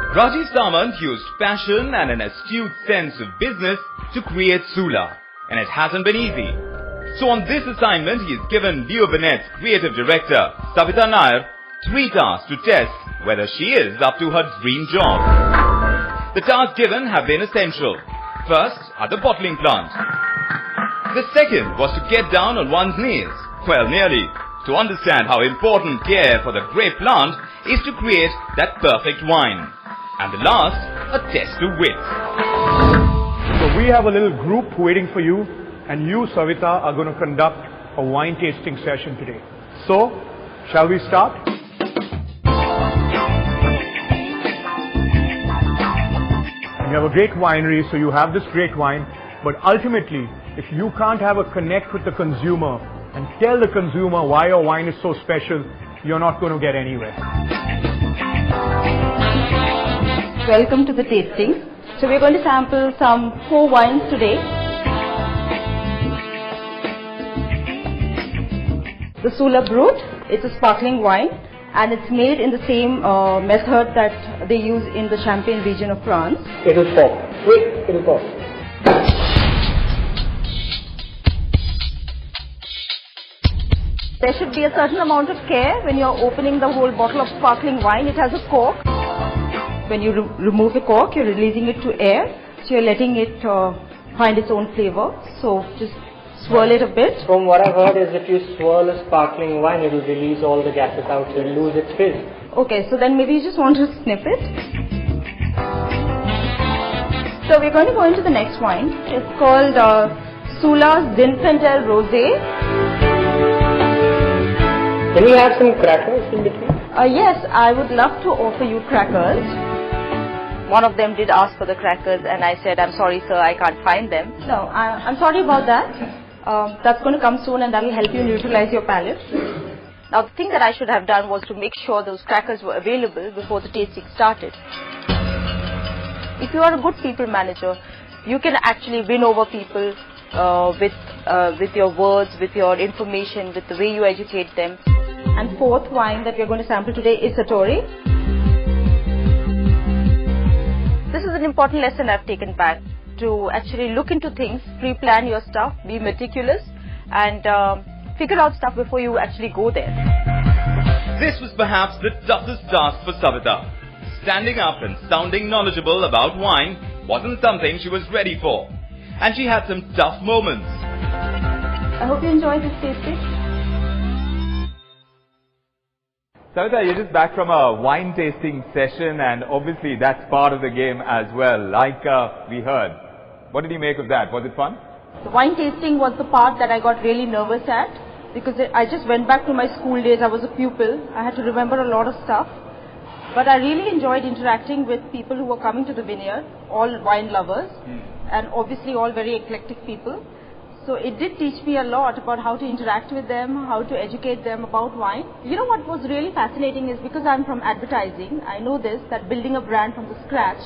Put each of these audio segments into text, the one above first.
Rajeev Samant used passion and an astute sense of business to create Sula, and it hasn't been easy. So on this assignment, he has given Vineyards creative director Savita Nair 3 tasks to test whether she is up to her dream job. The tasks given have been essential. First, at the bottling plant. The second was to get down on one's knees, well, nearly, to understand how important care for the grape plant is to create that perfect wine. And the last, a test of wit. So we have a little group waiting for you, and you, Savita, are going to conduct a wine tasting session today. So, shall we start? You have a great winery, so you have this great wine, but ultimately, if you can't have a connect with the consumer and tell the consumer why your wine is so special, you're not going to get anywhere. Welcome to the tasting. So we're going to sample some 4 wines today. The Sula Brut, it's a sparkling wine and it's made in the same method that they use in the Champagne region of France. It'll fall. Wait, it'll fall. There should be a certain amount of care when you're opening the whole bottle of sparkling wine. It has a cork. When you remove the cork, you're releasing it to air. So you're letting it find its own flavor. So just swirl it a bit. From what I've heard is if you swirl a sparkling wine, it will release all the gases out, so it'll lose its fizz. Okay, so then maybe you just want to sniff it. So we're going to go into the next wine. It's called Sula Zinfandel Rosé. Can we have some crackers in between? Yes, I would love to offer you crackers. One of them did ask for the crackers and I said, I'm sorry sir, I can't find them. No, I'm sorry about that. That's going to come soon and that will help you neutralize your palate. Now the thing that I should have done was to make sure those crackers were available before the tasting started. If you are a good people manager, you can actually win over people with your words, with your information, with the way you educate them. And 4th wine that we are going to sample today is Satori. This is an important lesson I've taken back, to actually look into things, pre-plan your stuff, be meticulous and figure out stuff before you actually go there. This was perhaps the toughest task for Savita. Standing up and sounding knowledgeable about wine wasn't something she was ready for. And she had some tough moments. I hope you enjoyed this tasting. Savita, you're just back from a wine tasting session and obviously that's part of the game as well, like we heard. What did you make of that? Was it fun? The wine tasting was the part that I got really nervous at because I just went back to my school days. I was a pupil. I had to remember a lot of stuff. But I really enjoyed interacting with people who were coming to the vineyard, all wine lovers and obviously all very eclectic people. So it did teach me a lot about how to interact with them, how to educate them about wine. You know what was really fascinating is because I'm from advertising, I know this, that building a brand from the scratch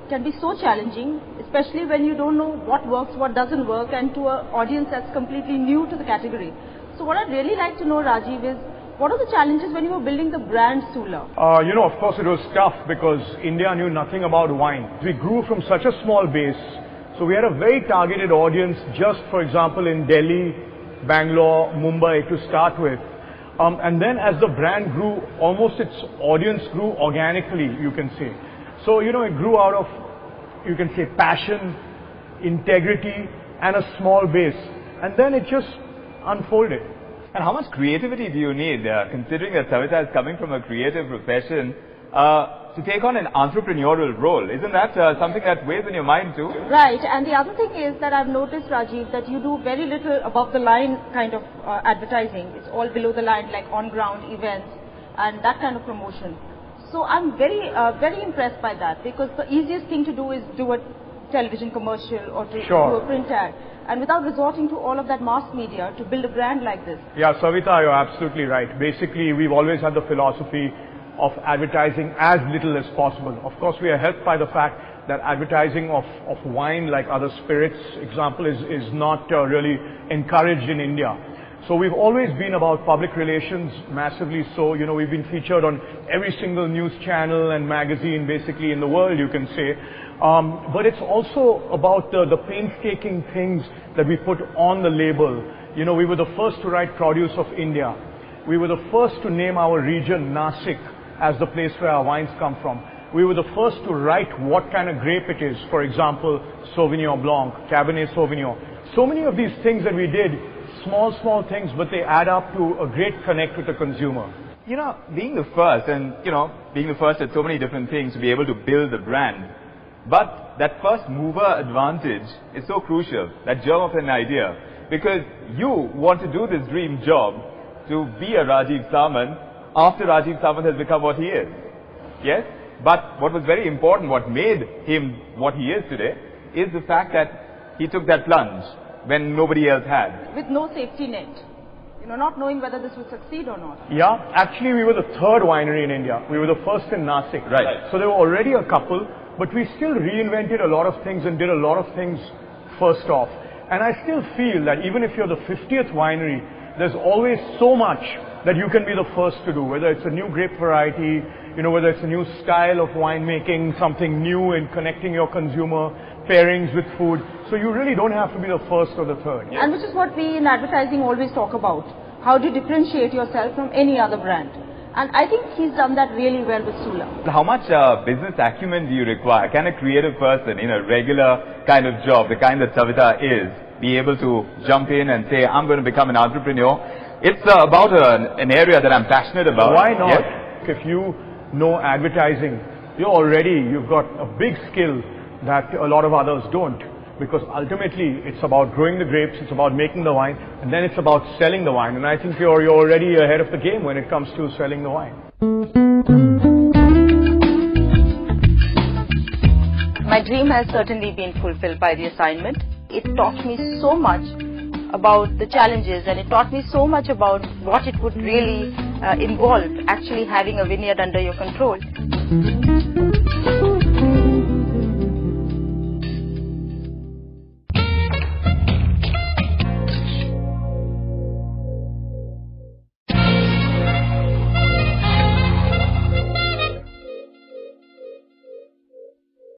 can be so challenging, especially when you don't know what works, what doesn't work, and to an audience that's completely new to the category. So what I'd really like to know, Rajeev, is what are the challenges when you were building the brand Sula? Of course it was tough because India knew nothing about wine. We grew from such a small base. So we had a very targeted audience just, for example, in Delhi, Bangalore, Mumbai to start with. And then as the brand grew, almost its audience grew organically, you can say. So, it grew out of, you can say, passion, integrity, and a small base. And then it just unfolded. And how much creativity do you need, considering that Savita is coming from a creative profession, to take on an entrepreneurial role? Isn't that something that weighs in your mind too? Right, and the other thing is that I've noticed, Rajeev, that you do very little above the line kind of advertising. It's all below the line, like on-ground events and that kind of promotion. So I'm very impressed by that, because the easiest thing to do is do a television commercial or to do a print ad. And without resorting to all of that mass media to build a brand like this. Yeah, Savita, you're absolutely right. Basically, we've always had the philosophy of advertising as little as possible. Of course, we are helped by the fact that advertising of wine, like other spirits, example, is not really encouraged in India. So we've always been about public relations, massively so. You know, we've been featured on every single news channel and magazine basically in the world, you can say. But it's also about the painstaking things that we put on the label. You know, we were the first to write produce of India. We were the first to name our region, Nasik, as the place where our wines come from. We were the first to write what kind of grape it is. For example, Sauvignon Blanc, Cabernet Sauvignon. So many of these things that we did, small things, but they add up to a great connect with the consumer. You know, being the first and, you know, being the first at so many different things to be able to build a brand. But that first mover advantage is so crucial, that germ of an idea. Because you want to do this dream job to be a Rajeev Samant after Rajeev Samant has become what he is. Yes? But what was very important, what made him what he is today, is the fact that he took that plunge when nobody else had. With no safety net. You know, not knowing whether this would succeed or not. Yeah, actually we were the third winery in India. We were the first in Nasik. Right. So there were already a couple, but we still reinvented a lot of things and did a lot of things first off. And I still feel that even if you're the 50th winery, there's always so much that you can be the first to do, whether it's a new grape variety, you know, whether it's a new style of winemaking, something new in connecting your consumer, pairings with food. So you really don't have to be the first or the third. And which is what we in advertising always talk about. How do you differentiate yourself from any other brand? And I think he's done that really well with Sula. How much business acumen do you require? Can a creative person in a regular kind of job, the kind that Savita is, be able to jump in and say, I'm going to become an entrepreneur? It's about an area that I'm passionate about. Why not? Yes? If you know advertising, you've got a big skill that a lot of others don't. Because ultimately, it's about growing the grapes, it's about making the wine, and then it's about selling the wine. And I think you're already ahead of the game when it comes to selling the wine. My dream has certainly been fulfilled by the assignment. It taught me so much about the challenges, and it taught me so much about what it would really involve actually having a vineyard under your control.